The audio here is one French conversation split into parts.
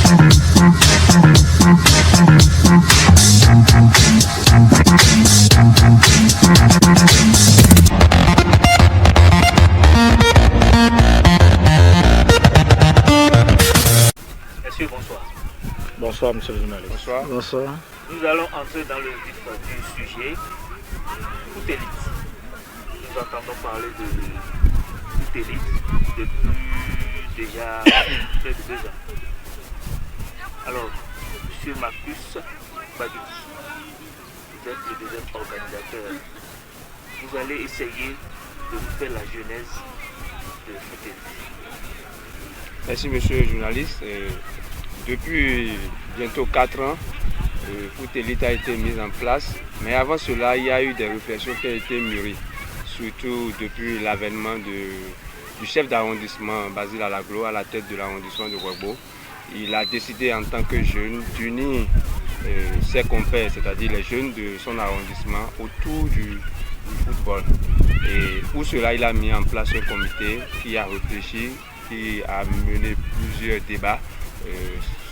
Monsieur, bonsoir. Bonsoir, monsieur le journaliste. Bonsoir. Bonsoir. Nous allons entrer dans le vif du sujet. Foot élite. Nous entendons parler de foot élite depuis déjà près de 2 ans. Alors, monsieur Marcus Baguti, vous êtes le deuxième organisateur. Vous allez essayer de nous faire la genèse de foot élite. Merci monsieur le journaliste. Depuis bientôt 4 ans, le foot élite a été mis en place. Mais avant cela, il y a eu des réflexions qui ont été mûries. Surtout depuis l'avènement du chef d'arrondissement Basile Alaglo à la tête de l'arrondissement de Ouébo. Il a décidé en tant que jeune d'unir ses compères, c'est-à-dire les jeunes de son arrondissement, autour du football. Et pour cela, il a mis en place un comité qui a réfléchi, qui a mené plusieurs débats,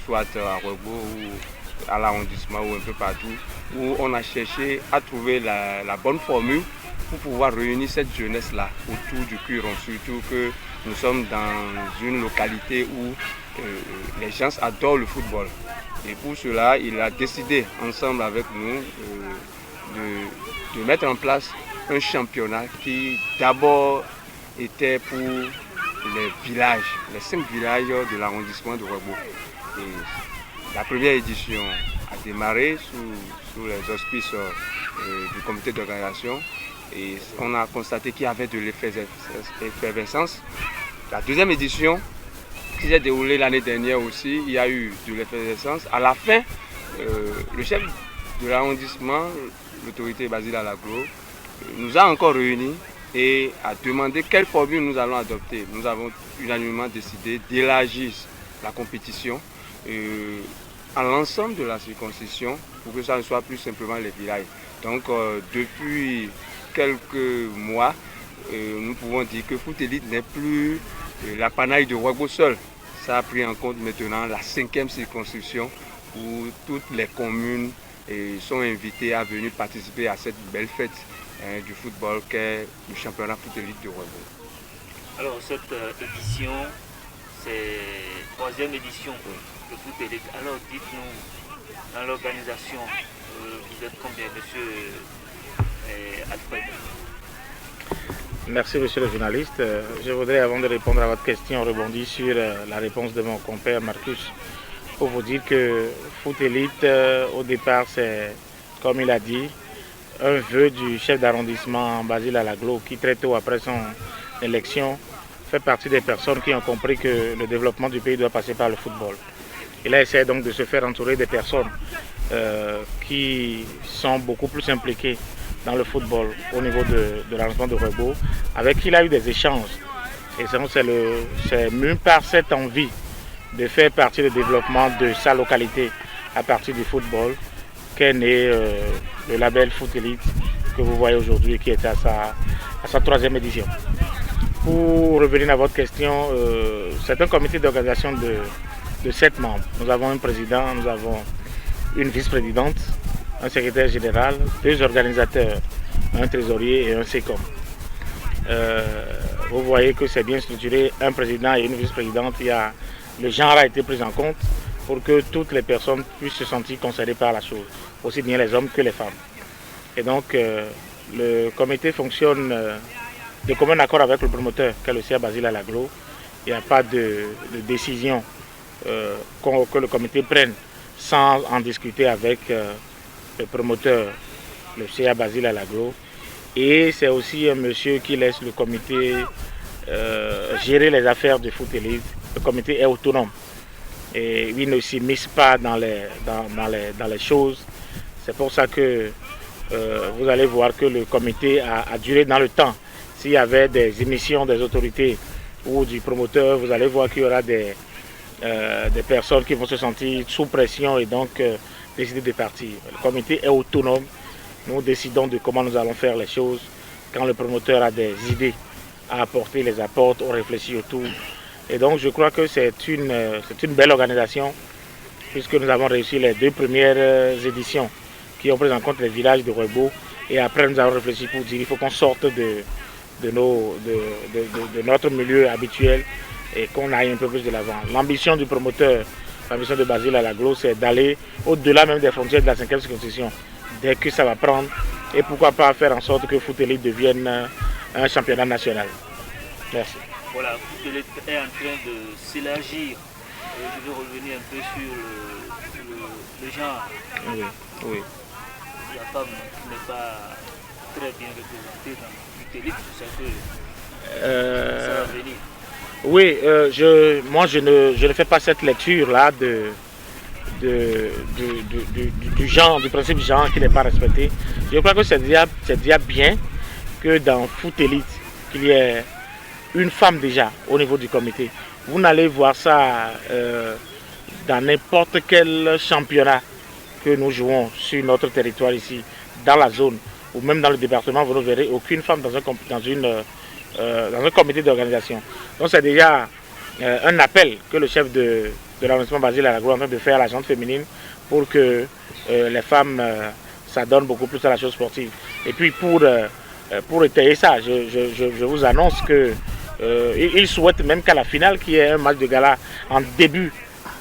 soit à Ouébo ou à l'arrondissement ou un peu partout, où on a cherché à trouver la bonne formule pour pouvoir réunir cette jeunesse-là autour du Cuiron, surtout que nous sommes dans une localité où les gens adorent le football. Et pour cela, il a décidé ensemble avec nous de mettre en place un championnat qui d'abord était pour les villages, les 5 villages de l'arrondissement de Ouébo. Et la première édition a démarré sous les auspices du comité d'organisation et on a constaté qu'il y avait de l'effervescence. La deuxième édition qui s'est déroulée l'année dernière aussi, il y a eu de l'effervescence. À la fin, le chef de l'arrondissement, l'autorité Basile Alaglo, nous a encore réunis et a demandé quelle formule nous allons adopter. Nous avons unanimement décidé d'élargir la compétition à l'ensemble de la circonscription pour que ça ne soit plus simplement les villages. Donc depuis quelques mois, nous pouvons dire que foot élite n'est plus l'apanaille de Ouébo seul. Ça a pris en compte maintenant la 5e circonscription où toutes les communes sont invitées à venir participer à cette belle fête du football qu'est le championnat foot élite de Ouébo. Alors cette édition, c'est la 3e édition de foot élite. Alors dites-nous, dans l'organisation, vous êtes combien, monsieur Alfred? Merci monsieur le journaliste. Je voudrais, avant de répondre à votre question, rebondir sur la réponse de mon compère Marcus pour vous dire que foot élite, au départ, c'est, comme il a dit, un vœu du chef d'arrondissement Basile Alaglo qui très tôt après son élection fait partie des personnes qui ont compris que le développement du pays doit passer par le football. Il a essayé donc de se faire entourer des personnes qui sont beaucoup plus impliquées dans le football au niveau de l'arrondissement de Ouébo, avec qui il a eu des échanges. Et c'est même par cette envie de faire partie du développement de sa localité à partir du football qu'est né le label Foot Elite que vous voyez aujourd'hui, qui est à sa 3e édition. Pour revenir à votre question, c'est un comité d'organisation de 7 membres. Nous avons un président, nous avons une vice-présidente, un secrétaire général, 2 organisateurs, un trésorier et un SECOM. Vous voyez que c'est bien structuré, un président et une vice-présidente. Le genre a été pris en compte pour que toutes les personnes puissent se sentir concernées par la chose, aussi bien les hommes que les femmes. Et donc le comité fonctionne de commun accord avec le promoteur, qui est le CA Basile Alaglo. Il n'y a pas de décision que le comité prenne sans en discuter avec le promoteur, le CA Basile Alaglo. Et c'est aussi un monsieur qui laisse le comité gérer les affaires de foot élite. Le comité est autonome et il ne s'immisce pas dans les choses. C'est pour ça que vous allez voir que le comité a duré dans le temps. S'il y avait des émissions des autorités ou du promoteur, vous allez voir qu'il y aura des personnes qui vont se sentir sous pression et donc décider de partir. Le comité est autonome. Nous décidons de comment nous allons faire les choses. Quand le promoteur a des idées à apporter, les apporte, on réfléchit autour. Et donc je crois que c'est une belle organisation puisque nous avons réussi les 2 premières éditions qui ont pris en compte les villages de Rwebo. Et après, nous avons réfléchi pour dire qu'il faut qu'on sorte de notre milieu habituel et qu'on aille un peu plus de l'avant. L'ambition du promoteur, l'ambition de Basile Alaglo, c'est d'aller au-delà même des frontières de la 5e circonscription, dès que ça va prendre, et pourquoi pas faire en sorte que Foot Elite devienne un championnat national. Merci. Voilà, Foot Elite est en train de s'élargir. Je vais revenir un peu sur le genre. Oui, oui. La femme n'est pas très bien représentée dans Foot Elite, c'est que ça va venir. Oui, moi je ne fais pas cette lecture-là du genre, du principe genre qui n'est pas respecté. Je crois que c'est déjà bien que dans Foot Elite, qu'il y ait une femme déjà au niveau du comité. Vous n'allez voir ça dans n'importe quel championnat que nous jouons sur notre territoire ici, dans la zone ou même dans le département, vous ne verrez aucune femme dans un comité d'organisation. Donc c'est déjà un appel que le chef de l'arrondissement Basile Alaglo est en train de faire à la gente féminine pour que les femmes s'adonnent beaucoup plus à la chose sportive. Et puis pour étayer ça, je vous annonce que il souhaite même qu'à la finale, qu'il y ait un match de gala en début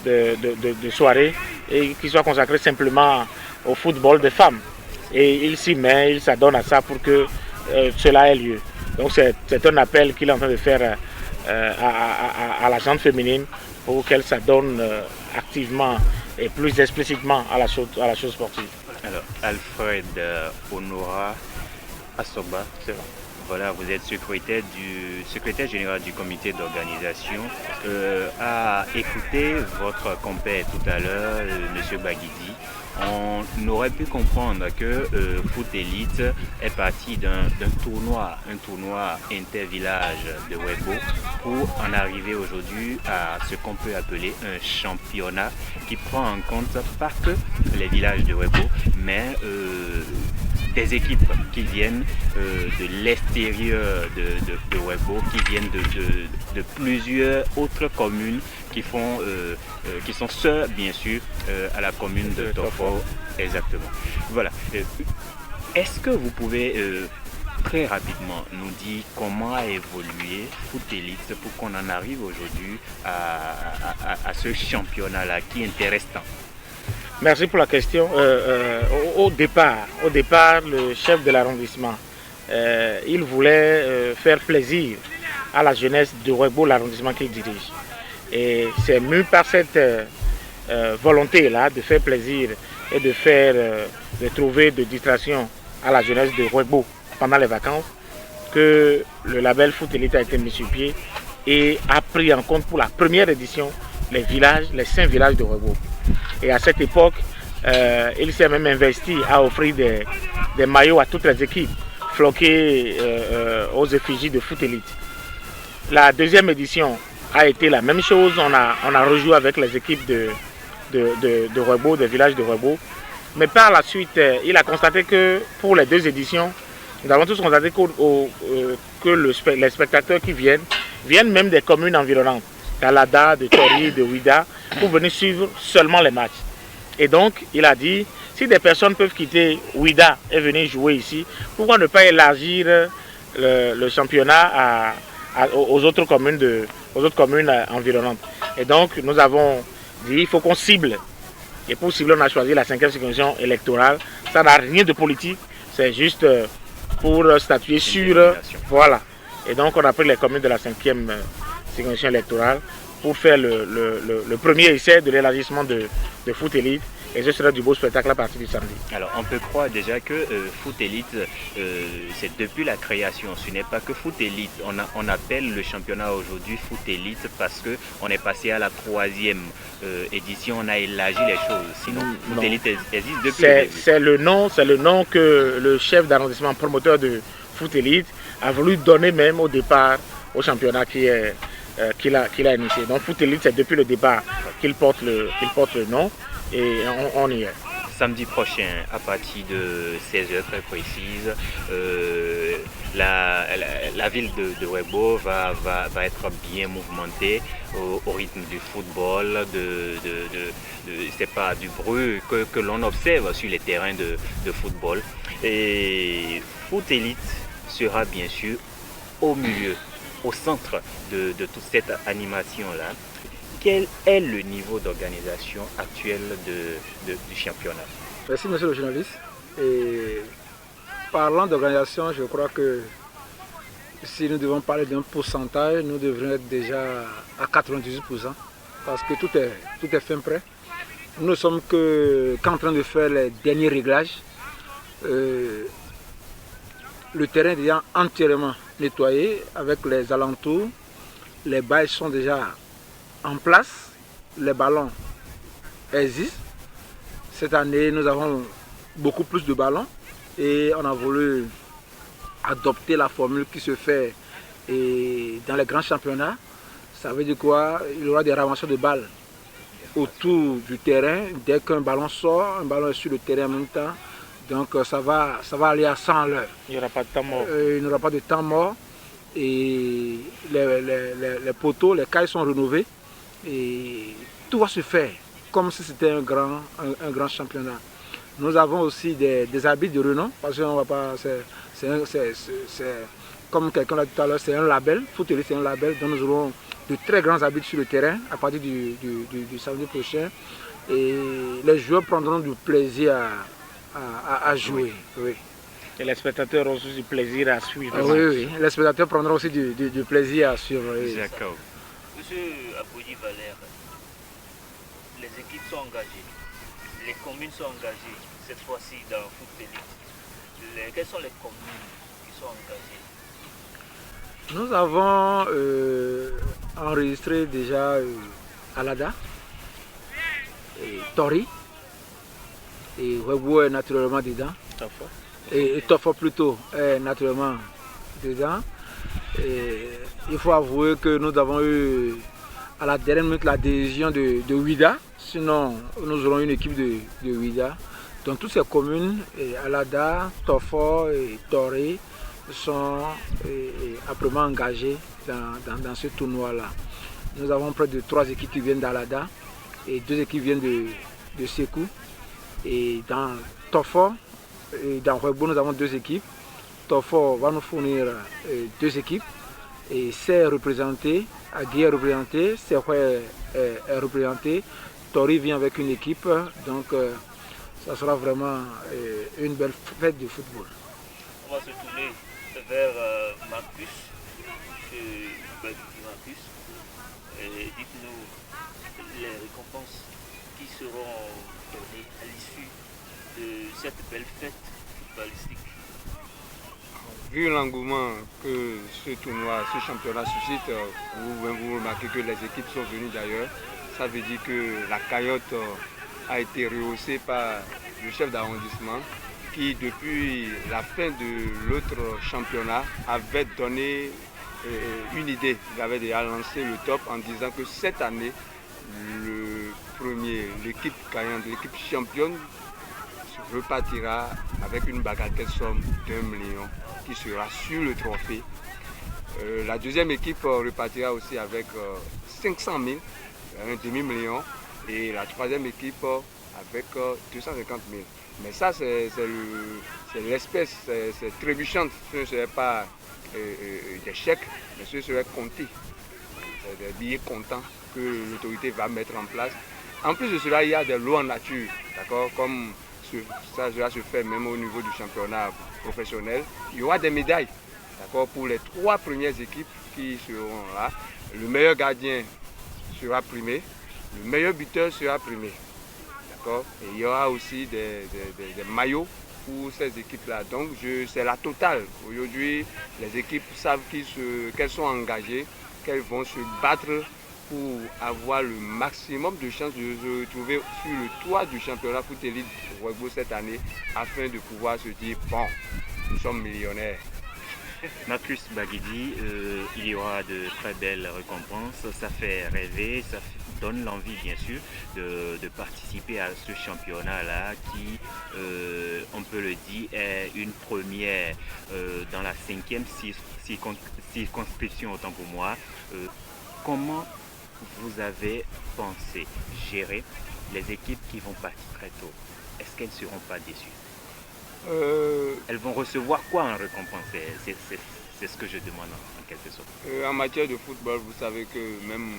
de soirée et qui soit consacré simplement au football des femmes. Et il s'y met, il s'adonne à ça pour que cela ait lieu. Donc c'est un appel qu'il est en train de faire à la gente féminine pour qu'elle s'adonne activement et plus explicitement à la chose sportive. Alors, Alfred Honora Asoba, voilà, vous êtes secrétaire général du comité d'organisation. À écouter votre compère tout à l'heure, M. Baguidi, on aurait pu comprendre que Foot Elite est parti d'un tournoi inter-village de Rwebo pour en arriver aujourd'hui à ce qu'on peut appeler un championnat qui prend en compte pas que les villages de Rwebo, mais des équipes qui viennent de l'extérieur de Rwebo, qui viennent de plusieurs autres communes qui sont sœurs bien sûr à la commune de Tofo. Exactement. Voilà. Est-ce que vous pouvez très rapidement nous dire comment a évolué Foot Elite pour qu'on en arrive aujourd'hui à ce championnat-là qui intéresse tant? Merci pour la question. Au départ, le chef de l'arrondissement, il voulait faire plaisir à la jeunesse de Rwebo, l'arrondissement qu'il dirige. Et c'est mu par cette volonté-là de faire plaisir et de trouver de distraction à la jeunesse de Rwebo pendant les vacances que le label Foot Elite a été mis sur pied et a pris en compte pour la première édition les 5 villages de Rwebo. Et à cette époque, il s'est même investi à offrir des maillots à toutes les équipes floqués aux effigies de Foot Elite. La deuxième édition a été la même chose. On a rejoué avec les équipes de Rwebo, des villages de Rwebo. Mais par la suite, il a constaté que pour les 2 éditions, nous avons tous constaté que les spectateurs qui viennent même des communes environnantes, d'Alada, de Tori, de Ouida, pour venir suivre seulement les matchs. Et donc, il a dit, si des personnes peuvent quitter Ouida et venir jouer ici, pourquoi ne pas élargir le championnat aux autres communes environnantes. Et donc, nous avons dit, il faut qu'on cible. Et pour cibler, on a choisi la 5e circonscription électorale. Ça n'a rien de politique, c'est juste pour statuer sur... Voilà. Et donc, on a pris les communes de la 5e circonscription électorale pour faire le premier essai de l'élargissement de Foot Elite. Et ce sera du beau spectacle à partir du samedi. Alors on peut croire déjà que Foot Elite, c'est depuis la création. Ce n'est pas que Foot Elite. On appelle le championnat aujourd'hui Foot Elite parce qu'on est passé à la 3e édition. On a élargi les choses. Sinon, Foot Elite existe depuis le début. C'est le nom que le chef d'arrondissement promoteur de Foot Elite a voulu donner même au départ au championnat qu'il a initié. Donc Foot Elite, c'est depuis le départ qu'il porte le nom. Et on y est. Samedi prochain, à partir de 16h très précise, la ville de Ouébo va être bien mouvementée au rythme du football, c'est pas du bruit que l'on observe sur les terrains de football. Et Foot Elite sera bien sûr au milieu, au centre de toute cette animation-là. Quel est le niveau d'organisation actuel du championnat? Merci monsieur le journaliste. Et parlant d'organisation, je crois que si nous devons parler d'un pourcentage, nous devrions être déjà à 98%, parce que tout est fin prêt. Nous ne sommes qu'en train de faire les derniers réglages. Le terrain est déjà entièrement nettoyé avec les alentours. Les bails sont déjà en place. Les ballons existent. Cette année, nous avons beaucoup plus de ballons et on a voulu adopter la formule qui se fait dans les grands championnats. Ça veut dire quoi? Il y aura des ramassages de balles autour du terrain. Dès qu'un ballon sort, un ballon est sur le terrain en même temps. Donc ça va aller à 100 à l'heure. Il n'y aura pas de temps mort. Il n'y aura pas de temps mort. Et les poteaux, les cailles sont rénovés. Et tout va se faire comme si c'était un grand championnat. Nous avons aussi des habits de renom, parce qu'on va pas. C'est comme quelqu'un l'a dit tout à l'heure, c'est un label. Foot Elite, c'est un label. Donc nous aurons de très grands habits sur le terrain à partir du samedi prochain. Et les joueurs prendront du plaisir à jouer. Oui. Et les spectateurs auront aussi du plaisir à suivre. Oui. Les spectateurs prendront aussi du plaisir à suivre. Oui. D'accord. Monsieur Apodi Valère, les équipes sont engagées, les communes sont engagées cette fois-ci dans Foot Elite. Quelles sont les communes qui sont engagées? Nous avons enregistré déjà Alada, Tori, et Ouébo est naturellement dedans. Et Tofo plutôt est naturellement dedans. Et il faut avouer que nous avons eu à la dernière minute la décision de Ouida. Sinon, nous aurons une équipe de Ouida. Donc toutes ces communes, Alada, Tofo et Toré, sont âprement engagées dans ce tournoi-là. Nous avons près de 3 équipes qui viennent d'Alada et 2 équipes viennent de Sékou. Et dans Tofo et dans Ouébo, nous avons 2 équipes. Tofo va nous fournir 2 équipes. Et c'est est représenté, Agui est représenté, Serhoué est représenté. Tori vient avec une équipe. Donc ça sera vraiment une belle fête de football. On va se tourner vers Marcus. Marcus, dites-nous les récompenses qui seront données à l'issue de cette belle fête footballistique. Vu l'engouement que ce tournoi, ce championnat suscite, vous remarquez que les équipes sont venues d'ailleurs. Ça veut dire que la cagnotte a été rehaussée par le chef d'arrondissement qui, depuis la fin de l'autre championnat, avait donné une idée. Il avait déjà lancé le top en disant que cette année, l'équipe gagnante, l'équipe championne repartira avec une bagatelle somme d'1 million qui sera sur le trophée. La deuxième équipe repartira aussi avec 500 000, un demi-million, et la troisième équipe avec 250 000. Mais ça, c'est l'espèce, c'est trébuchante. Ce ne serait pas des chèques, mais ce serait compté. C'est des billets comptants que l'autorité va mettre en place. En plus de cela, il y a des lots en nature, d'accord, comme ça se fait même au niveau du championnat professionnel. Il y aura des médailles, d'accord, pour les 3 premières équipes qui seront là. Le meilleur gardien sera primé, le meilleur buteur sera primé, d'accord. Et il y aura aussi des maillots pour ces équipes-là. Donc c'est la totale. Aujourd'hui, les équipes savent qu'elles sont engagées, qu'elles vont se battre pour avoir le maximum de chances de se retrouver sur le toit du championnat Foot Elite Ouébo cette année, afin de pouvoir se dire, bon, nous sommes millionnaires. Marcus Baguidi, il y aura de très belles récompenses, ça fait rêver, ça donne l'envie bien sûr de participer à ce championnat-là qui, on peut le dire, est une première dans la 5e circonscription, autant pour moi. Comment vous avez pensé gérer les équipes qui vont partir très tôt? Est-ce qu'elles ne seront pas déçues? Elles vont recevoir quoi en récompense? C'est ce que je demande en quelque sorte. En matière de football, vous savez que même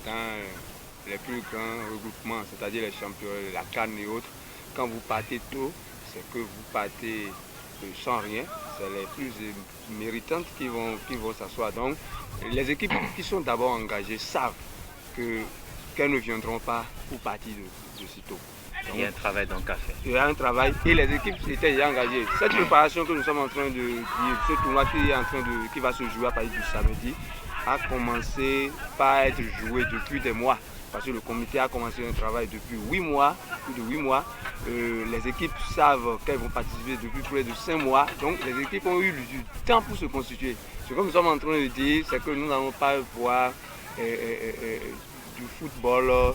dans les plus grands regroupements, c'est-à-dire les championnats, la CAN et autres, quand vous partez tôt, c'est que vous partez sans rien. C'est les plus méritantes qui vont s'asseoir. Donc, les équipes qui sont d'abord engagées savent qu'elles ne viendront pas pour partir de sitôt. Il y a un travail donc à faire. Il y a un travail et les équipes étaient déjà engagées. Cette préparation que nous sommes en train de dire, ce tournoi qui va se jouer à partir du samedi, a commencé par être joué depuis des mois. Parce que le comité a commencé un travail depuis 8 mois, plus de 8 mois. Les équipes savent qu'elles vont participer depuis près de 5 mois. Donc les équipes ont eu du temps pour se constituer. Ce que nous sommes en train de dire, c'est que nous n'allons pas voir du football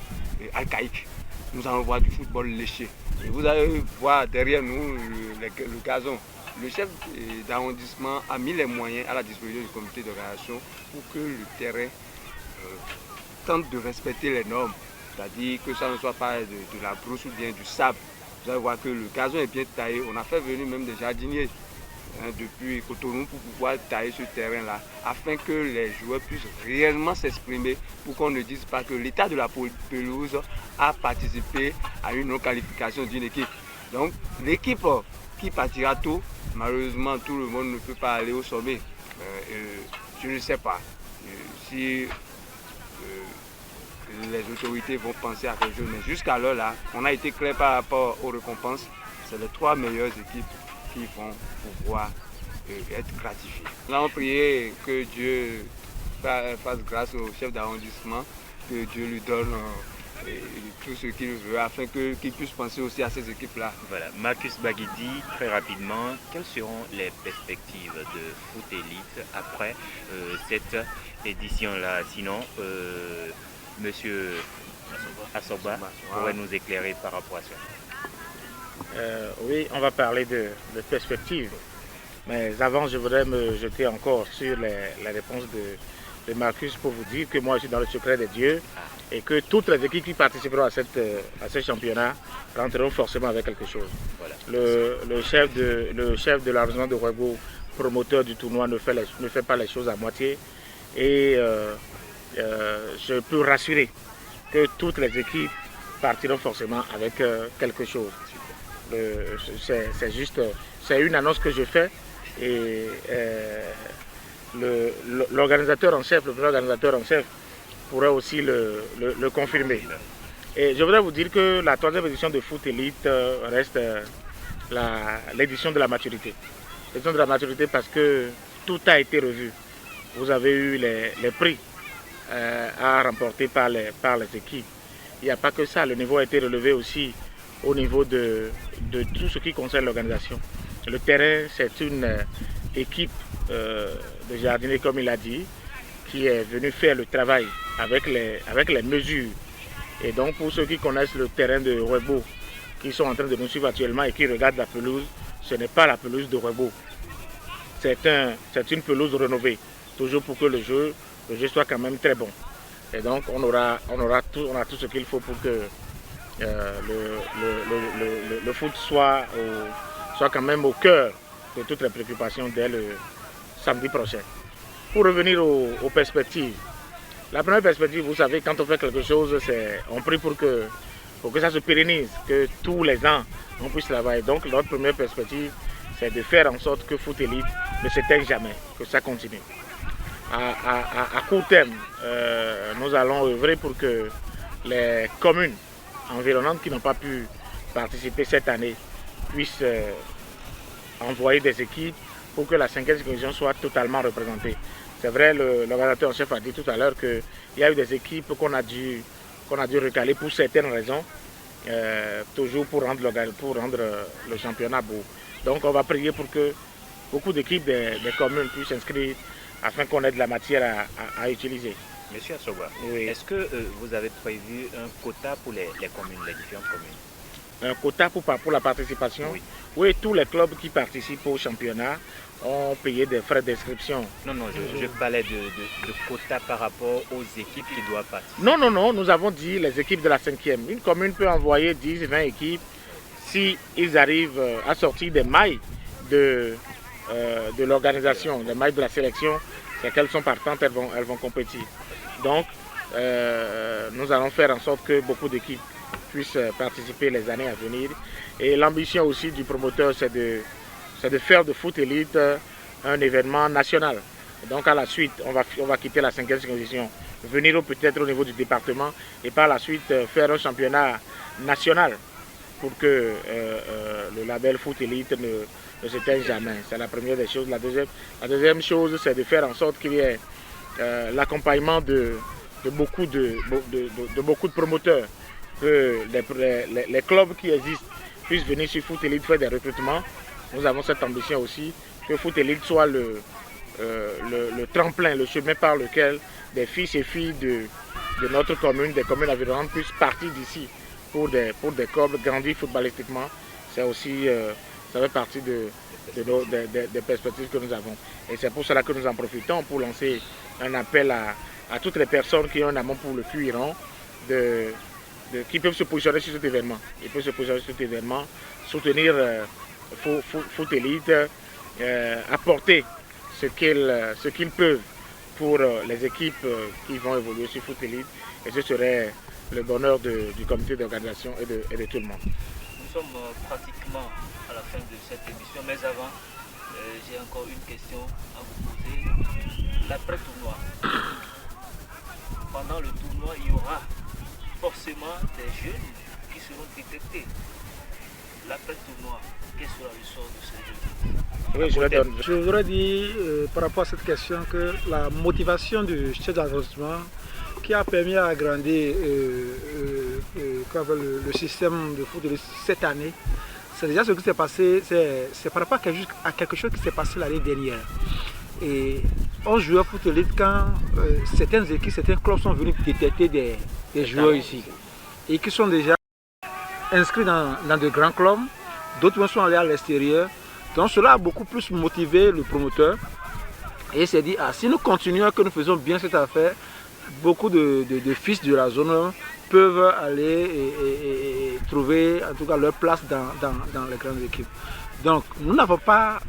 archaïque. Nous allons voir du football léché. Et vous allez voir derrière nous le gazon. Le chef d'arrondissement a mis les moyens à la disposition du comité d'organisation pour que le terrain tente de respecter les normes. C'est-à-dire que ça ne soit pas de la brousse ou bien du sable. Vous allez voir que le gazon est bien taillé. On a fait venir même des jardiniers depuis Cotonou pour pouvoir tailler ce terrain-là, afin que les joueurs puissent réellement s'exprimer, pour qu'on ne dise pas que l'état de la pelouse a participé à une non-qualification d'une équipe. Donc l'équipe qui partira tôt, malheureusement tout le monde ne peut pas aller au sommet. Je ne sais pas si les autorités vont penser à quelque chose, mais jusqu'à l'heure là, on a été clair par rapport aux récompenses. C'est les 3 meilleures équipes qui vont pouvoir être gratifiés. Nous allons prier que Dieu fasse grâce au chef d'arrondissement, que Dieu lui donne tout ce qu'il veut, afin qu'il puisse penser aussi à ces équipes-là. Voilà, Marcus Baguidi, très rapidement, quelles seront les perspectives de Foot Elite après cette édition-là? Sinon, Monsieur Assoba pourrait nous éclairer par rapport à ça. Oui, on va parler de perspectives. Mais avant, je voudrais me jeter encore sur la réponse de Marcus pour vous dire que moi, je suis dans le secret de Dieu et que toutes les équipes qui participeront à ce championnat rentreront forcément avec quelque chose. Voilà. Le chef de l'arrondissement de Ouégo, promoteur du tournoi, ne fait pas les choses à moitié. Et je peux rassurer que toutes les équipes partiront forcément avec quelque chose. C'est une annonce que je fais et l'organisateur en chef, le premier organisateur en chef pourrait aussi le confirmer. Et je voudrais vous dire que la 3e édition de Foot Elite reste l'édition de la maturité. L'édition de la maturité parce que tout a été revu. Vous avez eu les prix à remporter par les équipes. Il n'y a pas que ça, le niveau a été relevé aussi au niveau de tout ce qui concerne l'organisation. Le terrain, c'est une équipe de jardiniers, comme il a dit, qui est venue faire le travail avec les mesures. Et donc, pour ceux qui connaissent le terrain de Ouégo, qui sont en train de nous suivre actuellement et qui regardent la pelouse, ce n'est pas la pelouse de Ouégo. C'est une pelouse rénovée, toujours pour que le jeu soit quand même très bon. Et donc, on a tout ce qu'il faut pour que le foot soit quand même au cœur de toutes les préoccupations dès le samedi prochain. Pour revenir aux perspectives, la première perspective, vous savez, quand on fait quelque chose, on prie pour que ça se pérennise, que tous les ans, on puisse travailler. Donc, notre première perspective, c'est de faire en sorte que Foot Elite ne s'éteigne jamais, que ça continue. À court terme, nous allons œuvrer pour que les communes environnantes qui n'ont pas pu participer cette année puissent envoyer des équipes pour que la 5e division soit totalement représentée. C'est vrai, l'organisateur en chef a dit tout à l'heure qu'il y a eu des équipes qu'on a dû recaler pour certaines raisons, toujours pour rendre le championnat beau. Donc on va prier pour que beaucoup d'équipes des communes puissent s'inscrire afin qu'on ait de la matière à utiliser. Monsieur Assoba, Oui. est-ce que vous avez prévu un quota pour les communes, les différentes communes? Un quota pour la participation? Oui. Oui, tous les clubs qui participent au championnat ont payé des frais d'inscription. Non, je parlais de quota par rapport aux équipes qui doivent participer. Non, nous avons dit les équipes de la 5e. Une commune peut envoyer 10, 20 équipes si ils arrivent à sortir des mailles de l'organisation, les mailles de la sélection, c'est qu'elles sont partantes, elles vont compétir. Donc, nous allons faire en sorte que beaucoup d'équipes puissent participer les années à venir. Et l'ambition aussi du promoteur, c'est de faire de Foot Élite un événement national. Donc à la suite, on va quitter la 5e circonscription, venir peut-être au niveau du département et par la suite faire un championnat national pour que le label Foot Élite ne s'éteigne jamais. C'est la première des choses. La deuxième chose, c'est de faire en sorte qu'il y ait l'accompagnement de beaucoup de promoteurs, que les clubs qui existent puissent venir sur Foot Élite faire des recrutements. Nous avons cette ambition aussi que Foot Élite soit le tremplin, le chemin par lequel des fils et filles de notre commune, des communes environnantes puissent partir d'ici pour des clubs grandir footballistiquement. C'est aussi, ça fait partie des perspectives que nous avons. Et c'est pour cela que nous en profitons pour lancer un appel à toutes les personnes qui ont un amour pour le Cuiron, qui peuvent se positionner sur cet événement. Ils peuvent se positionner sur cet événement, soutenir Foot Élite, apporter ce qu'ils peuvent pour les équipes qui vont évoluer sur Foot Élite. Et ce serait le bonheur du comité d'organisation et de tout le monde. Nous sommes pratiquement à la fin de cette émission, mais avant, j'ai encore une question à vous poser. L'après-tournoi. Pendant le tournoi, il y aura forcément des jeunes qui seront détectés. L'après-tournoi, quel sera le sort de ces jeunes? Oui, je voudrais dire par rapport à cette question que la motivation du chef d'arrondissement qui a permis à agrandir le système de foot cette année, c'est déjà ce qui s'est passé, c'est par rapport à quelque chose qui s'est passé l'année dernière. Et on jouait au Foot Élite quand certaines équipes, certains clubs sont venus détecter des joueurs ici et qui sont déjà inscrits dans de grands clubs, d'autres sont allés à l'extérieur. Donc cela a beaucoup plus motivé le promoteur et il s'est dit, si nous continuons, que nous faisons bien cette affaire, beaucoup de fils de la zone peuvent aller et trouver en tout cas leur place dans les grandes équipes. Donc nous n'avons pas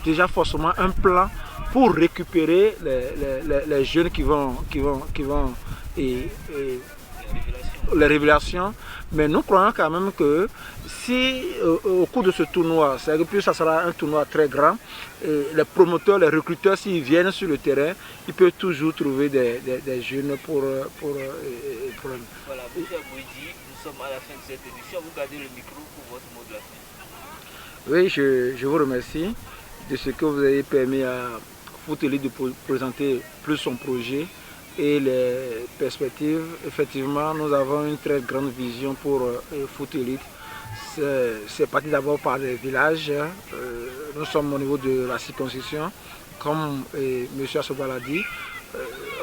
déjà forcément un plan pour récupérer les jeunes qui vont les révélations, mais nous croyons quand même que si au cours de ce tournoi, c'est-à-dire que ça sera un tournoi très grand, les promoteurs, les recruteurs, s'ils viennent sur le terrain, ils peuvent toujours trouver des jeunes pour Voilà, M. Abouidi, nous sommes à la fin de cette émission. Vous gardez le micro pour votre mot de la fin. Oui, je vous remercie de ce que vous avez permis à Foot Élite de présenter plus son projet et les perspectives. Effectivement, nous avons une très grande vision pour Foot Élite. C'est parti d'abord par les villages. Nous sommes au niveau de la circonscription. Comme M. Assoba l'a dit,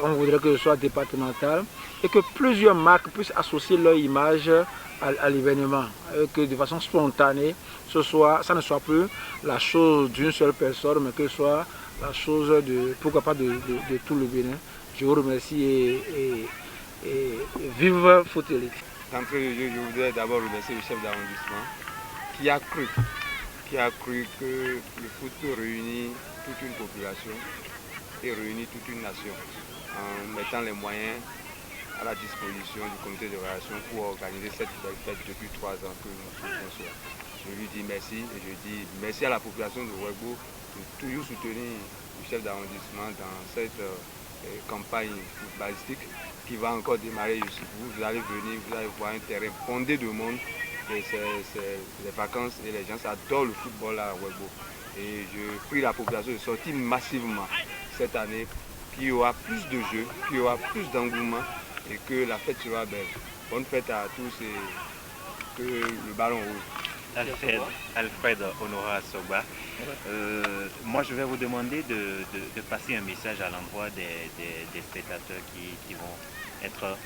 on voudrait que ce soit départemental et que plusieurs marques puissent associer leur image à l'événement, que de façon spontanée, ça ne soit plus la chose d'une seule personne, mais que ce soit la chose pourquoi pas de tout le Bénin. Je vous remercie et vive Foot Élite. D'entrée de jeu, je voudrais d'abord remercier le chef d'arrondissement qui a cru que le foot peut réunir toute une population et réunir toute une nation en mettant les moyens à la disposition du comité de relation pour organiser cette belle fête depuis 3 ans que nous faisons cela. Je lui dis merci et je dis merci à la population de Ouégo de toujours soutenir le chef d'arrondissement dans cette campagne footballistique qui va encore démarrer ici. Vous allez venir, vous allez voir un terrain bondé de monde et c'est les vacances et les gens adorent le football à Ouégo. Et je prie la population de sortir massivement cette année, qu'il y aura plus de jeux, qu'il y aura plus d'engouement et que la fête sera belle. Bonne fête à tous et que le ballon roule. Alfred Honora Assoba. Moi, je vais vous demander de passer un message à l'endroit des spectateurs qui vont être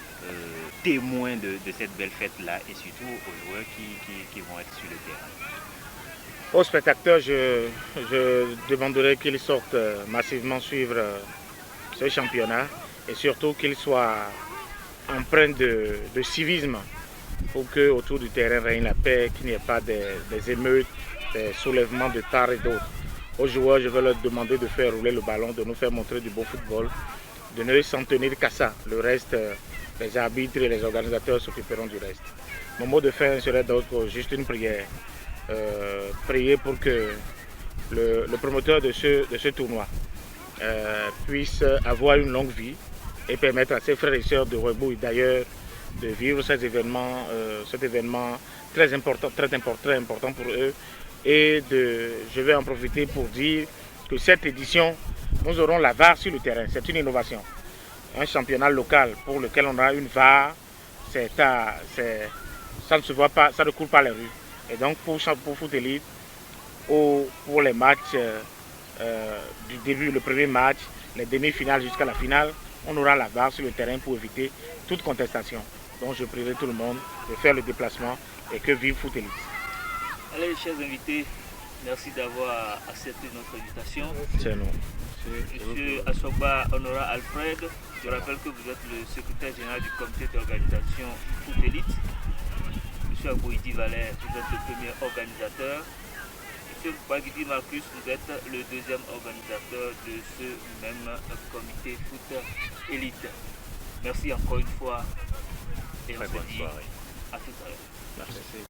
témoins de cette belle fête-là et surtout aux joueurs qui vont être sur le terrain. Aux spectateurs, je demanderai qu'ils sortent massivement suivre ce championnat et surtout qu'ils soient empreints de civisme pour qu'autour du terrain règne la paix, qu'il n'y ait pas des émeutes, des soulèvements de part et d'autre. Aux joueurs, je vais leur demander de faire rouler le ballon, de nous faire montrer du bon football, de ne s'en tenir qu'à ça. Le reste, les arbitres et les organisateurs s'occuperont du reste. Mon mot de fin serait donc juste une prière. Prier pour que le promoteur de ce tournoi puisse avoir une longue vie et permettre à ses frères et sœurs de Ouagadougou d'ailleurs de vivre cet événement très important pour eux. Et je vais en profiter pour dire que cette édition, nous aurons la VAR sur le terrain. C'est une innovation. Un championnat local pour lequel on a une VAR, ça ne se voit pas, ça ne coule pas les rues. Et donc pour Foot Elite, pour les matchs du début, le premier match, les demi-finales jusqu'à la finale, on aura la VAR sur le terrain pour éviter toute contestation. Donc je prierai tout le monde de faire le déplacement et que vive Foot Elite. Allez, chers invités, merci d'avoir accepté notre invitation. C'est nous. Monsieur Assoba Honora Alfred, je rappelle que vous êtes le secrétaire général du comité d'organisation Foot Elite. Monsieur Aboidi Valère, vous êtes le premier organisateur. Monsieur Bagidi Marcus, vous êtes le deuxième organisateur de ce même comité Foot Elite. Merci encore une fois et on se dit à tout à l'heure. Merci.